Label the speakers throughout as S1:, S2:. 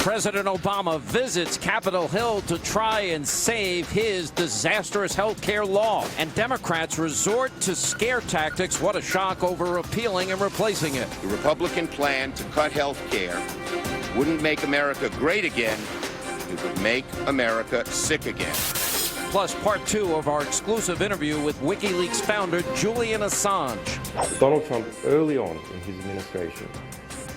S1: President Obama visits Capitol Hill to try and save his disastrous health care law. And Democrats resort to scare tactics. What a shock over repealing and replacing it.
S2: The Republican plan to cut health care wouldn't make America great again. It would make America sick again.
S1: Plus, part 2 of our exclusive interview with WikiLeaks founder Julian Assange.
S3: Donald Trump, early on in his administration,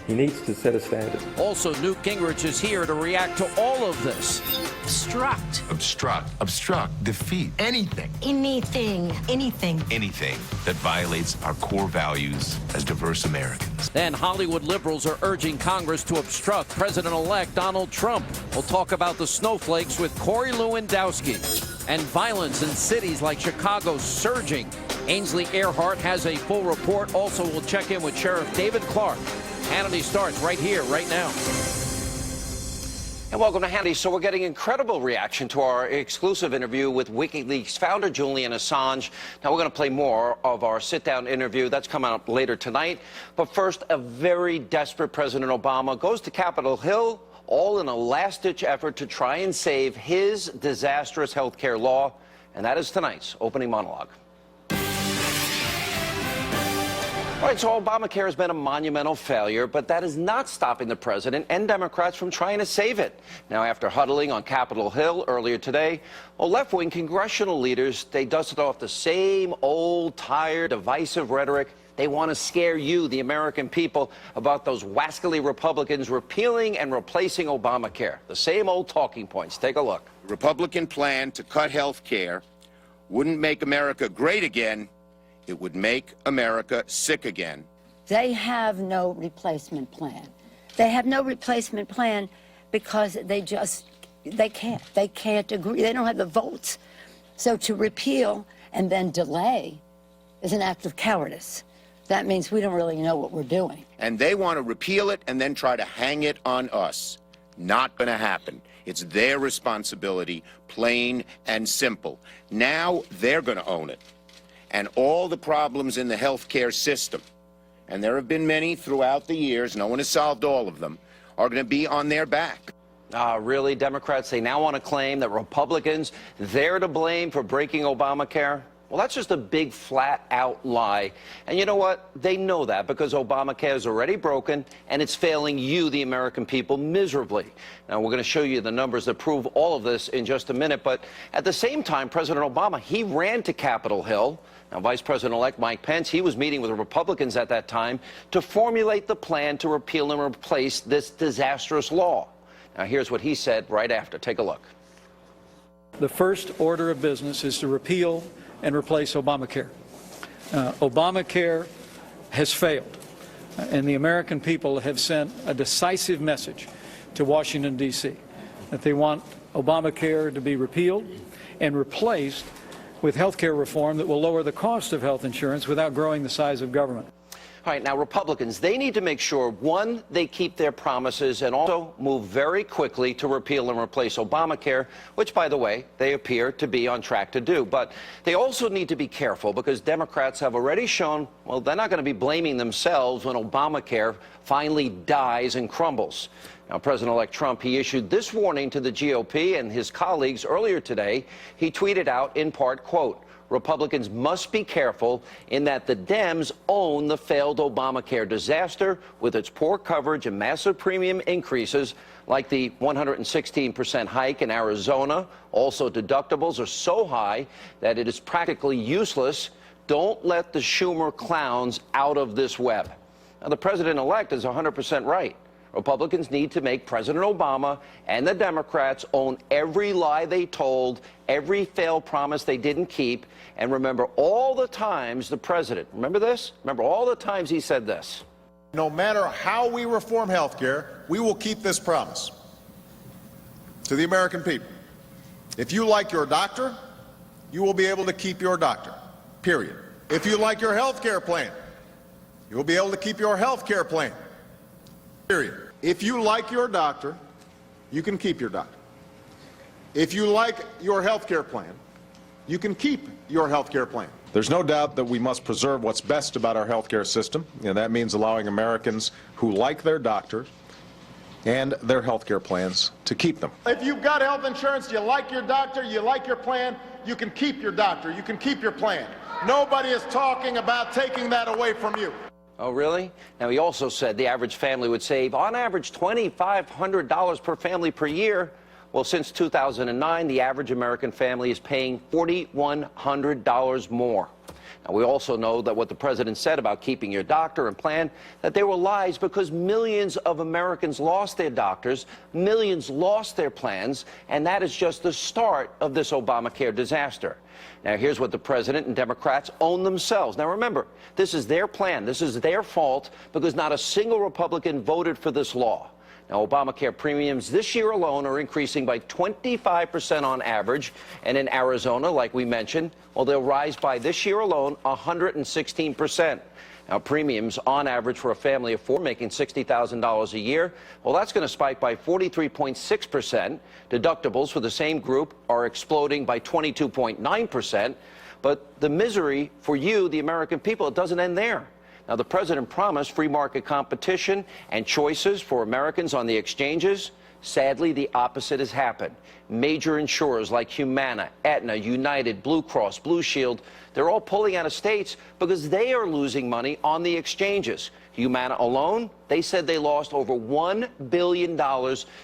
S3: he needs to set a standard.
S1: Also, Newt Gingrich is here to react to all of this.
S4: Obstruct.
S5: Obstruct. Obstruct. Defeat. Anything.
S4: Anything. Anything.
S5: Anything that violates our core values as diverse Americans.
S1: Then Hollywood liberals are urging Congress to obstruct President-elect Donald Trump. We'll talk about the snowflakes with Corey Lewandowski. And violence in cities like Chicago surging. Ainsley Earhart has a full report. Also, we'll check in with Sheriff David Clark. Hannity starts right here, right now. And welcome to Hannity. So we're getting incredible reaction to our exclusive interview with WikiLeaks founder Julian Assange. Now we're going to play more of our sit-down interview. That's coming up later tonight. But first, a very desperate President Obama goes to Capitol Hill, all in a last-ditch effort to try and save his disastrous health care law. And that is tonight's opening monologue. All right, so Obamacare has been a monumental failure, but that is not stopping the president and Democrats from trying to save it. Now, after huddling on Capitol Hill earlier today, well, left-wing congressional leaders, they dusted off the same old, tired, divisive rhetoric. They want to scare you, the American people, about those wascally Republicans repealing and replacing Obamacare. The same old talking points. Take a look.
S2: The Republican plan to cut health care wouldn't make America great again. It would make America sick again.
S6: They have no replacement plan. They have no replacement plan because they can't. They can't agree. They don't have the votes. So to repeal and then delay is an act of cowardice. That means we don't really know what we're doing.
S2: And they want to repeal it and then try to hang it on us. Not going to happen. It's their responsibility, plain and simple. Now they're going to own it. And all the problems in the health care system, and there have been many throughout the years, no one has solved all of them, are going to be on their back.
S1: Really, Democrats, they now want to claim that Republicans, they're to blame for breaking Obamacare? Well, that's just a big, flat-out lie. And you know what? They know that because Obamacare is already broken, and it's failing you, the American people, miserably. Now, we're going to show you the numbers that prove all of this in just a minute. But at the same time, President Obama, he ran to Capitol Hill. Now, Vice President-elect Mike Pence, he was meeting with the Republicans at that time to formulate the plan to repeal and replace this disastrous law. Now, here's what he said right after. Take a look.
S7: The first order of business is to repeal and replace Obamacare. Obamacare has failed, and the American people have sent a decisive message to Washington, D.C., that they want Obamacare to be repealed and replaced with health care reform that will lower the cost of health insurance without growing the size of government.
S1: All right, now, Republicans, they need to make sure, one, they keep their promises and also move very quickly to repeal and replace Obamacare, which, by the way, they appear to be on track to do. But they also need to be careful because Democrats have already shown, well, they're not going to be blaming themselves when Obamacare finally dies and crumbles. Now, President-elect Trump, he issued this warning to the GOP and his colleagues earlier today. He tweeted out, in part, quote, Republicans must be careful in that the Dems own the failed Obamacare disaster with its poor coverage and massive premium increases like the 116% hike in Arizona. Also, deductibles are so high that it is practically useless. Don't let the Schumer clowns out of this web. Now, the president-elect is 100% right. Republicans need to make President Obama and the Democrats own every lie they told, every failed promise they didn't keep, and remember all the times the president, remember this? Remember all the times he said this.
S8: No matter how we reform health care, we will keep this promise to the American people. If you like your doctor, you will be able to keep your doctor, period. If you like your health care plan, you will be able to keep your health care plan, period. If you like your doctor, you can keep your doctor. If you like your health care plan, you can keep your health care plan.
S9: There's no doubt that we must preserve what's best about our health care system, and that means allowing Americans who like their doctors and their health care plans to keep them.
S8: If you've got health insurance, you like your doctor, you like your plan, you can keep your doctor, you can keep your plan. Nobody is talking about taking that away from you.
S1: Oh, really? Now, he also said the average family would save, on average, $2,500 per family per year. Well, since 2009, the average American family is paying $4,100 more. Now, we also know that what the president said about keeping your doctor and plan, that they were lies because millions of Americans lost their doctors, millions lost their plans, and that is just the start of this Obamacare disaster. Now, here's what the president and Democrats own themselves. Now, remember, this is their plan. This is their fault because not a single Republican voted for this law. Now, Obamacare premiums this year alone are increasing by 25% on average. And in Arizona, like we mentioned, well, they'll rise by this year alone 116%. Now, premiums on average for a family of four making $60,000 a year, well, that's going to spike by 43.6%. Deductibles for the same group are exploding by 22.9%. But the misery for you, the American people, it doesn't end there. Now, the president promised free market competition and choices for Americans on the exchanges. Sadly, the opposite has happened. Major insurers like Humana, Aetna, United, Blue Cross, Blue Shield, they're all pulling out of states because they are losing money on the exchanges. Humana alone, they said they lost over $1 billion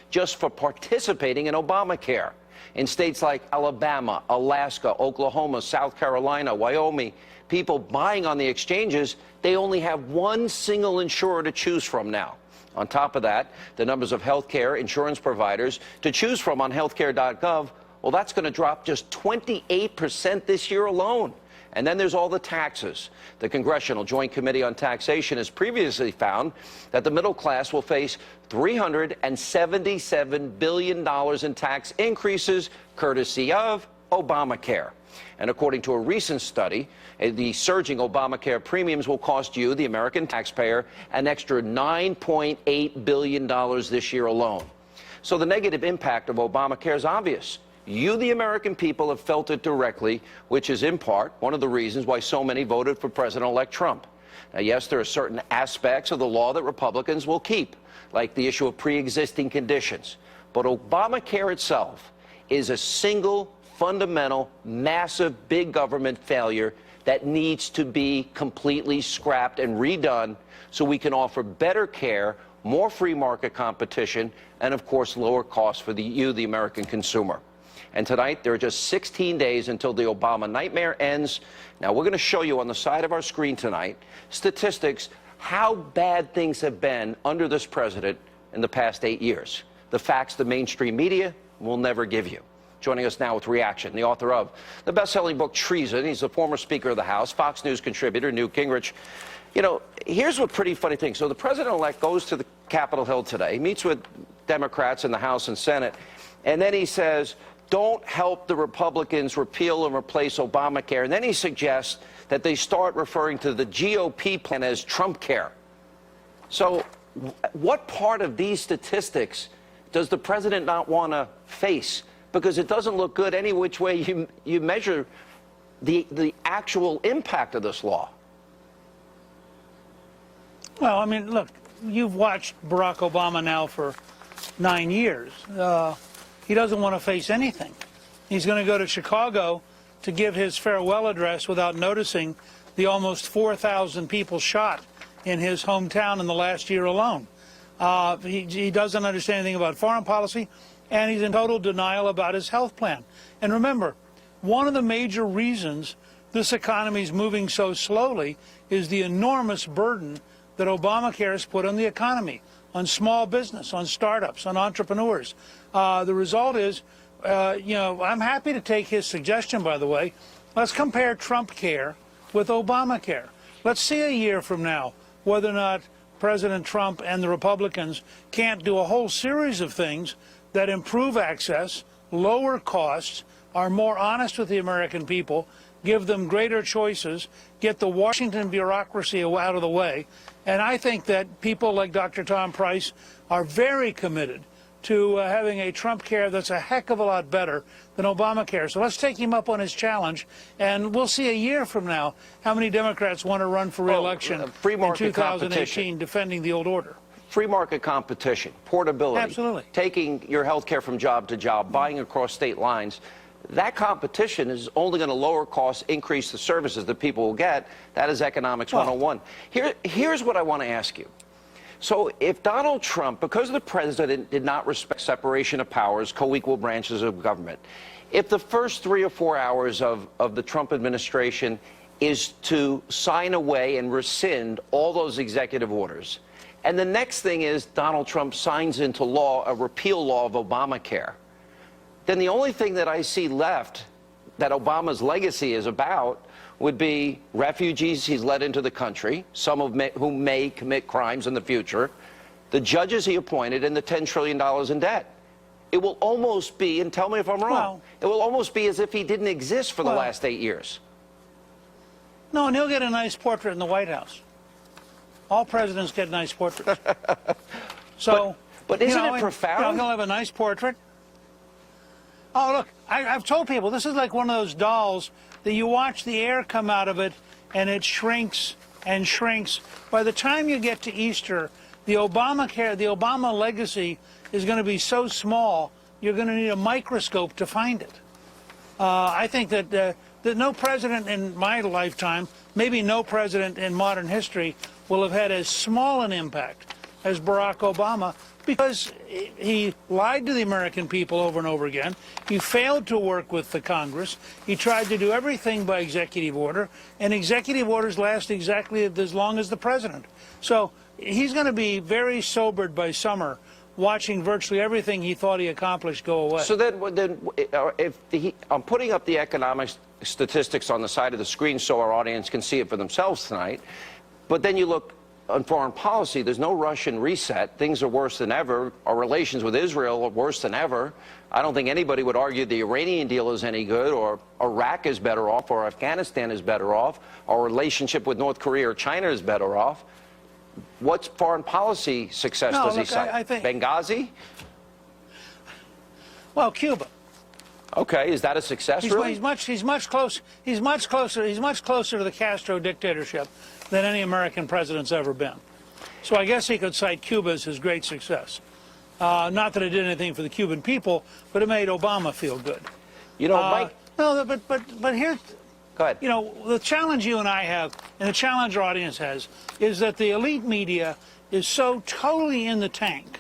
S1: just for participating in Obamacare. In states like Alabama, Alaska, Oklahoma, South Carolina, Wyoming, people buying on the exchanges, they only have one single insurer to choose from now. On top of that, the numbers of healthcare insurance providers to choose from on healthcare.gov, well, that's going to drop just 28% this year alone. And then there's all the taxes. The Congressional Joint Committee on Taxation has previously found that the middle class will face $377 billion in tax increases courtesy of Obamacare. And according to a recent study, the surging Obamacare premiums will cost you, the American taxpayer, an extra $9.8 billion this year alone. So the negative impact of Obamacare is obvious. You, the American people, have felt it directly, which is in part one of the reasons why so many voted for President-elect Trump. Now, yes, there are certain aspects of the law that Republicans will keep, like the issue of pre-existing conditions. But Obamacare itself is a single, fundamental, massive, big government failure that needs to be completely scrapped and redone so we can offer better care, more free market competition, and, of course, lower costs for you, the American consumer. And tonight, there are just 16 days until the Obama nightmare ends. Now, we're going to show you on the side of our screen tonight statistics how bad things have been under this president in the past 8 years. The facts the mainstream media will never give you. Joining us now with reaction, the author of the best-selling book Treason. He's the former Speaker of the House, Fox News contributor, Newt Gingrich. You know, here's a pretty funny thing. So the president-elect goes to the Capitol Hill today, meets with Democrats in the House and Senate, and then he says, don't help the Republicans repeal and replace Obamacare. And then he suggests that they start referring to the GOP plan as Trump care. So what part of these statistics does the president not want to face? Because it doesn't look good any which way you measure the actual impact of this law.
S10: Well, I mean, look, you've watched Barack Obama now for 9 years. He doesn't want to face anything. He's going to go to Chicago to give his farewell address without noticing the almost 4,000 people shot in his hometown in the last year alone. He doesn't understand anything about foreign policy, and he's in total denial about his health plan. And remember, one of the major reasons this economy is moving so slowly is the enormous burden that Obamacare has put on the economy, on small business, on startups, on entrepreneurs. The result is, you know, I'm happy to take his suggestion, by the way. Let's compare Trump care with Obamacare. Let's see a year from now whether or not President Trump and the Republicans can't do a whole series of things that improve access, lower costs, are more honest with the American people, give them greater choices, get the Washington bureaucracy out of the way. And I think that people like Dr. Tom Price are very committed to having a Trump care that's a heck of a lot better than Obamacare. So let's take him up on his challenge, and we'll see a year from now how many Democrats want to run for re-election in 2018 defending the old order.
S1: free market competition, portability,
S10: Absolutely.
S1: taking your health care from job to job, buying across state lines. That competition is only going to lower costs, increase the services that people will get. That is economics 101. Here's what I want to ask you. So if Donald Trump, because the president did not respect separation of powers, co-equal branches of government, if the first 3 or 4 hours of the Trump administration is to sign away and rescind all those executive orders, and the next thing is Donald Trump signs into law a repeal law of Obamacare, then the only thing that I see left that Obama's legacy is about would be refugees he's let into the country, some of whom may commit crimes in the future, the judges he appointed, and the $10 trillion in debt. It will almost be, and tell me if I'm wrong, it will almost be as if he didn't exist for the last 8 years.
S10: No, and he'll get a nice portrait in the White House. All presidents get nice portraits. So,
S1: but isn't it profound?
S10: He'll have a nice portrait. Oh, look, I've told people, this is like one of those dolls that you watch the air come out of it, and it shrinks and shrinks. By the time you get to Easter, the Obama legacy is going to be so small, you're going to need a microscope to find it. I think that no president in my lifetime, maybe no president in modern history, will have had as small an impact as Barack Obama, because he lied to the American people over and over again. He failed to work with the Congress. He tried to do everything by executive order, and executive orders last exactly as long as the president. So he's going to be very sobered by summer, watching virtually everything he thought he accomplished go away.
S1: So then I'm putting up the economic statistics on the side of the screen so our audience can see it for themselves tonight. But then you look on foreign policy, there's no Russian reset. Things are worse than ever. Our relations with Israel are worse than ever. I don't think anybody would argue the Iranian deal is any good, or Iraq is better off, or Afghanistan is better off. Our relationship with North Korea or China is better off. What foreign policy success does he cite?
S10: I think
S1: Benghazi?
S10: Well, Cuba.
S1: Okay, is that a success? Really?
S10: He's much closer to the Castro dictatorship than any American president's ever been. So I guess he could cite Cuba as his great success. Not that it did anything for the Cuban people, but it made Obama feel good.
S1: You know, Mike.
S10: No, but here's.
S1: Go ahead.
S10: You know, the challenge you and I have, and the challenge our audience has, is that the elite media is so totally in the tank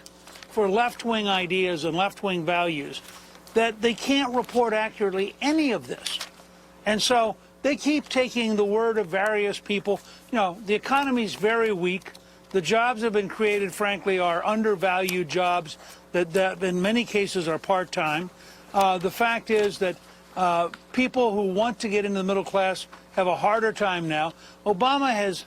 S10: for left-wing ideas and left-wing values that they can't report accurately any of this. And so they keep taking the word of various people. You know, the economy's very weak. The jobs that have been created, frankly, are undervalued jobs that in many cases are part-time. The fact is that people who want to get into the middle class have a harder time now. Obama has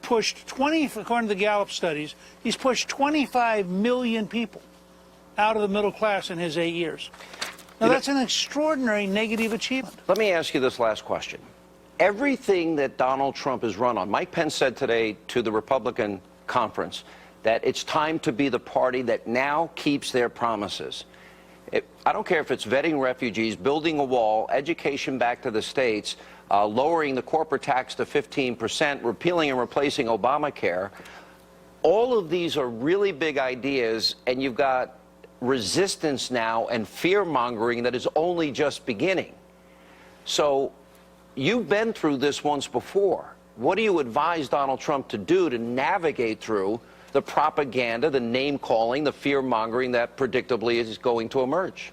S10: pushed according to the Gallup studies, he's pushed 25 million people out of the middle class in his 8 years. Now, that's an extraordinary negative achievement.
S1: Let me ask you this last question. Everything that Donald Trump has run on, Mike Pence said today to the Republican conference that it's time to be the party that now keeps their promises. I don't care if it's vetting refugees, building a wall, education back to the states, lowering the corporate tax to 15%, repealing and replacing Obamacare. All of these are really big ideas, and you've got resistance now and fear-mongering that is only just beginning. So you've been through this once before. What do you advise Donald Trump to do to navigate through the propaganda, the name-calling, the fear-mongering that predictably is going to emerge?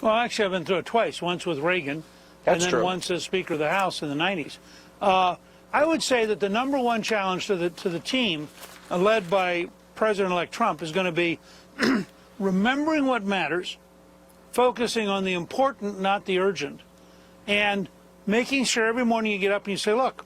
S10: Well, actually, I've been through it twice, once with Reagan, and then once as Speaker of the House in the 90s. I would say that the number one challenge to the team, led by President-elect Trump, is going to be remembering what matters, focusing on the important, not the urgent, and making sure every morning you get up and you say, look,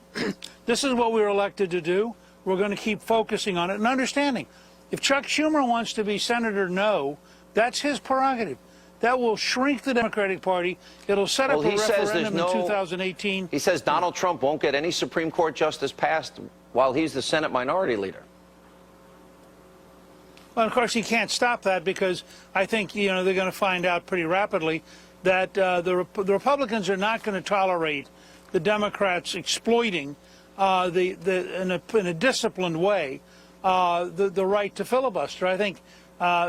S10: this is what we were elected to do. We're going to keep focusing on it and understanding. If Chuck Schumer wants to be Senator No, that's his prerogative. That will shrink the Democratic Party. It'll set up a referendum in 2018.
S1: He says Donald Trump won't get any Supreme Court justice passed while he's the Senate Minority Leader.
S10: Well, of course, he can't stop that, because I think, you know, they're going to find out pretty rapidly that the Republicans are not going to tolerate the Democrats exploiting in a disciplined way the right to filibuster. I think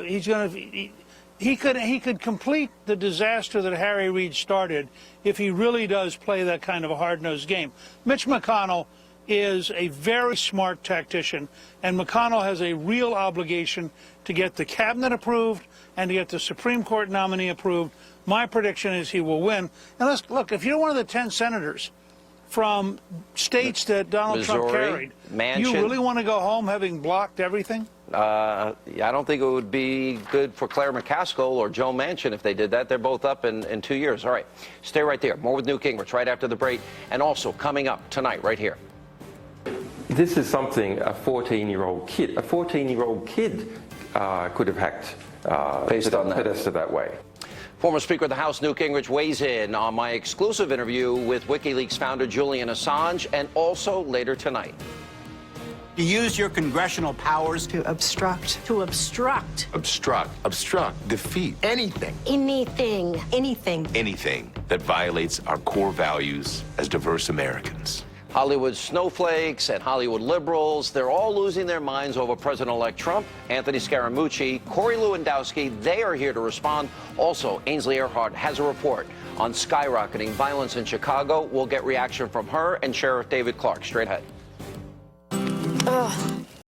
S10: he's going to. He could complete the disaster that Harry Reid started if he really does play that kind of a hard-nosed game. Mitch McConnell is a very smart tactician, and McConnell has a real obligation to get the cabinet approved and to get the Supreme Court nominee approved. My prediction is he will win. And let's look, if you're one of the 10 senators from states that Donald Trump carried,
S1: Manchin,
S10: you really want to go home having blocked everything?
S1: I don't think it would be good for Claire McCaskill or Joe Manchin if they did that. They're both up in 2 years. All right, stay right there. More with Newt Gingrich right after the break. And also coming up tonight right here.
S3: This is something a 14-year-old kid could have hacked
S1: Based on that.
S3: Podesta that way.
S1: Former Speaker of the House Newt Gingrich weighs in on my exclusive interview with WikiLeaks founder Julian Assange, and also later tonight.
S11: To use your congressional powers
S4: To obstruct. To obstruct.
S5: Obstruct, defeat,
S11: anything.
S4: Anything. Anything.
S5: anything that violates our core values as diverse Americans.
S1: Hollywood snowflakes and Hollywood liberals, they're all losing their minds over President-elect Trump. Anthony Scaramucci, Corey Lewandowski, they are here to respond. Also, Ainsley Earhart has a report on skyrocketing violence in Chicago. We'll get reaction from her and Sheriff David Clark straight ahead.